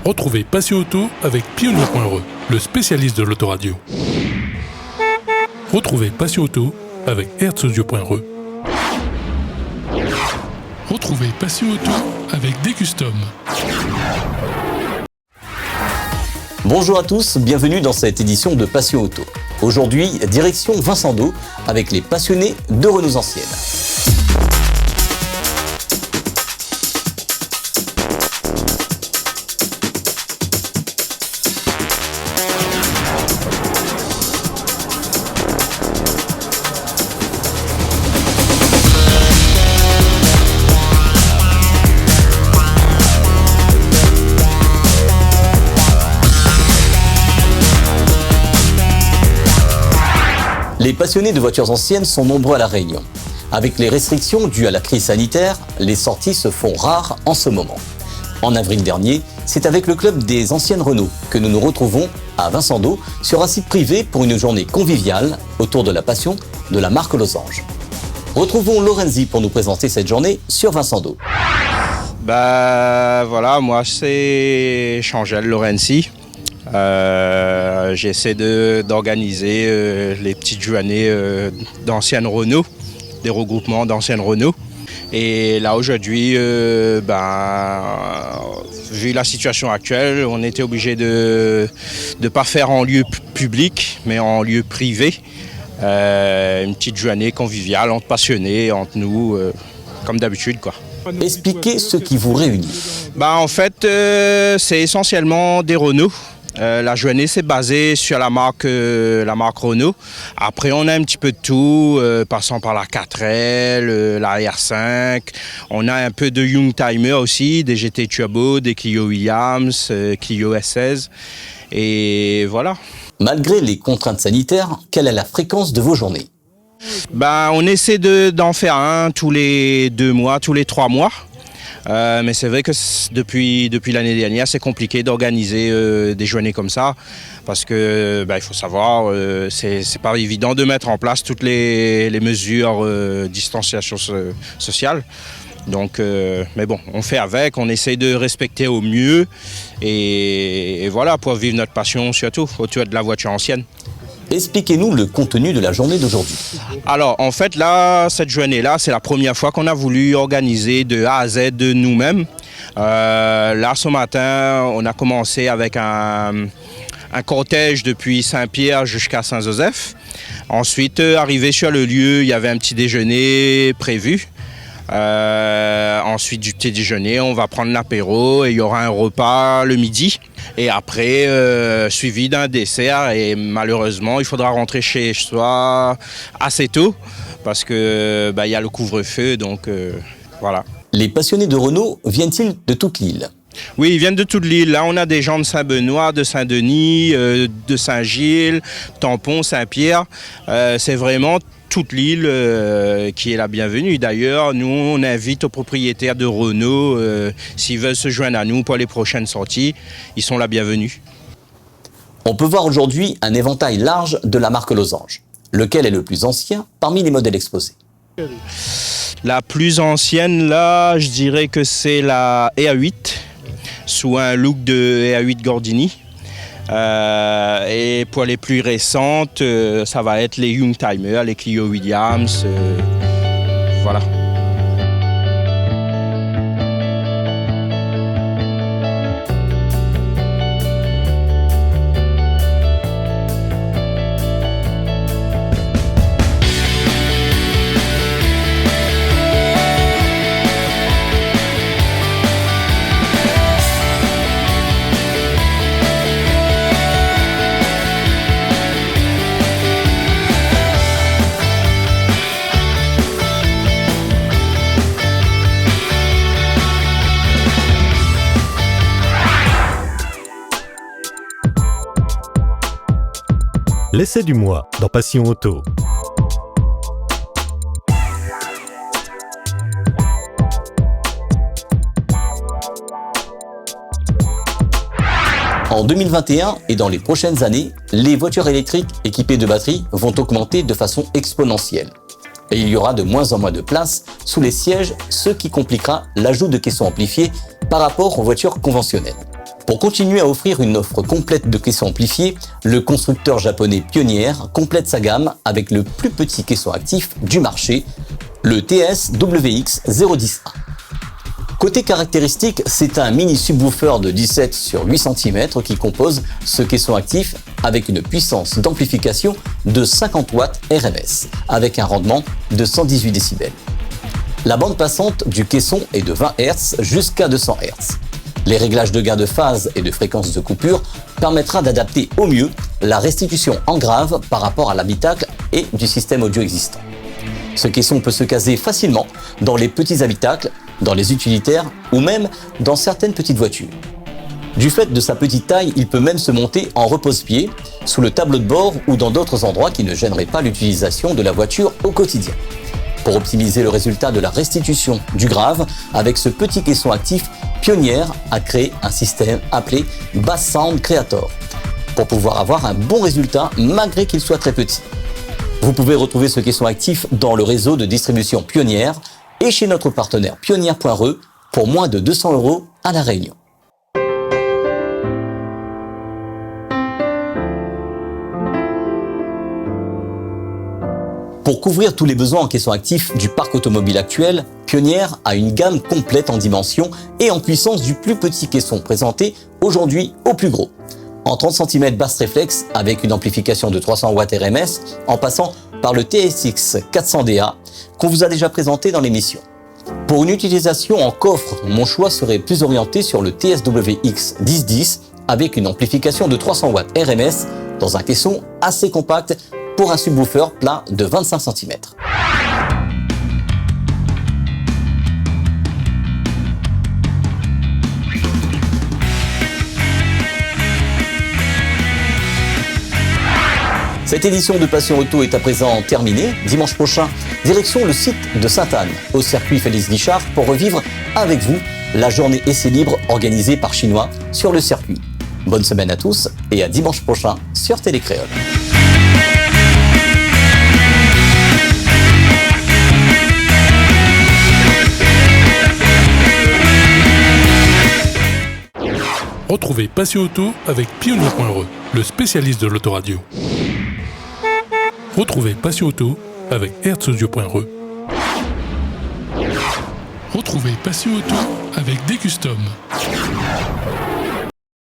Retrouvez Passion Auto avec Pionnier.re, le spécialiste de l'autoradio. Retrouvez Passion Auto avec Herzaudio.re. Retrouvez Passion Auto avec Degustom. Bonjour à tous, bienvenue dans cette édition de Passion Auto. Aujourd'hui, direction Vincendo avec les passionnés de Renault anciennes. Les passionnés de voitures anciennes sont nombreux à La Réunion. Avec les restrictions dues à la crise sanitaire, les sorties se font rares en ce moment. En avril dernier, c'est avec le club des anciennes Renault que nous nous retrouvons à Vincendo sur un site privé pour une journée conviviale autour de la passion de la marque Losange. Retrouvons Lorenzi pour nous présenter cette journée sur Vincendo. Voilà, moi c'est Changel Lorenzi. J'essaie d'organiser les petites journées d'anciennes Renault, des regroupements d'anciennes Renault. Et là aujourd'hui, vu la situation actuelle, on était obligé de ne pas faire en lieu public, mais en lieu privé. Une petite journée conviviale entre passionnés, entre nous, comme d'habitude, quoi. Expliquez ce qui vous réunit. En fait, c'est essentiellement des Renault. La journée c'est basée sur la marque Renault. Après on a un petit peu de tout, passant par la 4L, la R5. On a un peu de Youngtimer aussi, des GT Turbo, des Clio Williams, Clio S16. Et voilà. Malgré les contraintes sanitaires, quelle est la fréquence de vos journées ? On essaie d'en faire un tous les 2 mois, tous les 3 mois. Mais c'est vrai que depuis l'année dernière, c'est compliqué d'organiser des journées comme ça parce que il faut savoir, c'est pas évident de mettre en place toutes les mesures distanciation sociale. Donc, mais bon, on fait avec, on essaie de respecter au mieux et voilà, pour vivre notre passion surtout autour de la voiture ancienne. Expliquez-nous le contenu de la journée d'aujourd'hui. Alors, en fait, là, cette journée-là, c'est la première fois qu'on a voulu organiser de A à Z de nous-mêmes. Là, ce matin, on a commencé avec un cortège depuis Saint-Pierre jusqu'à Saint-Joseph. Ensuite, arrivé sur le lieu, il y avait un petit déjeuner prévu. Ensuite du petit déjeuner, on va prendre l'apéro et il y aura un repas le midi. Et après, suivi d'un dessert. Et malheureusement, il faudra rentrer chez soi assez tôt parce que y a le couvre-feu. Donc voilà. Les passionnés de Renault viennent-ils de toute l'île ? Oui, ils viennent de toute l'île. Là, on a des gens de Saint-Benoît, de Saint-Denis, de Saint-Gilles, Tampon, Saint-Pierre. C'est vraiment toute l'île qui est la bienvenue. D'ailleurs, nous, on invite aux propriétaires de Renault, s'ils veulent se joindre à nous pour les prochaines sorties, ils sont la bienvenue. On peut voir aujourd'hui un éventail large de la marque Losange. Lequel est le plus ancien parmi les modèles exposés ? La plus ancienne, là, je dirais que c'est la EA8, sous un look de EA8 Gordini. Et pour les plus récentes, ça va être les Youngtimer, les Clio Williams, voilà. L'essai du mois dans Passion Auto. En 2021 et dans les prochaines années, les voitures électriques équipées de batteries vont augmenter de façon exponentielle. Et il y aura de moins en moins de place sous les sièges, ce qui compliquera l'ajout de caissons amplifiés par rapport aux voitures conventionnelles. Pour continuer à offrir une offre complète de caissons amplifiés, le constructeur japonais Pioneer complète sa gamme avec le plus petit caisson actif du marché, le TS-WX010A. Côté caractéristiques, c'est un mini subwoofer de 17 sur 8 cm qui compose ce caisson actif avec une puissance d'amplification de 50 watts RMS, avec un rendement de 118 décibels. La bande passante du caisson est de 20 Hz jusqu'à 200 Hz. Les réglages de gain de phase et de fréquence de coupure permettra d'adapter au mieux la restitution en grave par rapport à l'habitacle et du système audio existant. Ce caisson peut se caser facilement dans les petits habitacles, dans les utilitaires ou même dans certaines petites voitures. Du fait de sa petite taille, il peut même se monter en repose-pied, sous le tableau de bord ou dans d'autres endroits qui ne gêneraient pas l'utilisation de la voiture au quotidien. Pour optimiser le résultat de la restitution du grave, avec ce petit caisson actif, Pioneer a créé un système appelé Bass Sound Creator, pour pouvoir avoir un bon résultat malgré qu'il soit très petit. Vous pouvez retrouver ce caisson actif dans le réseau de distribution Pioneer et chez notre partenaire Pioneer.re pour moins de 200 € à La Réunion. Pour couvrir tous les besoins en caisson actif du parc automobile actuel, Pioneer a une gamme complète en dimension et en puissance du plus petit caisson présenté aujourd'hui au plus gros. En 30 cm basse réflexe avec une amplification de 300 watts RMS en passant par le TSX 400DA qu'on vous a déjà présenté dans l'émission. Pour une utilisation en coffre, mon choix serait plus orienté sur le TSWX 1010 avec une amplification de 300 watts RMS dans un caisson assez compact pour un subwoofer plat de 25 cm. Cette édition de Passion Auto est à présent terminée. Dimanche prochain, direction le site de Sainte-Anne, au circuit Félix Guichard, pour revivre avec vous la journée essai libre organisée par Chinois sur le circuit. Bonne semaine à tous et à dimanche prochain sur Télé Créole. Retrouvez Passion Auto avec Pioneer.re, le spécialiste de l'autoradio. Retrouvez Passion Auto avec Herzaudio.re. Retrouvez Passion Auto avec Decustom.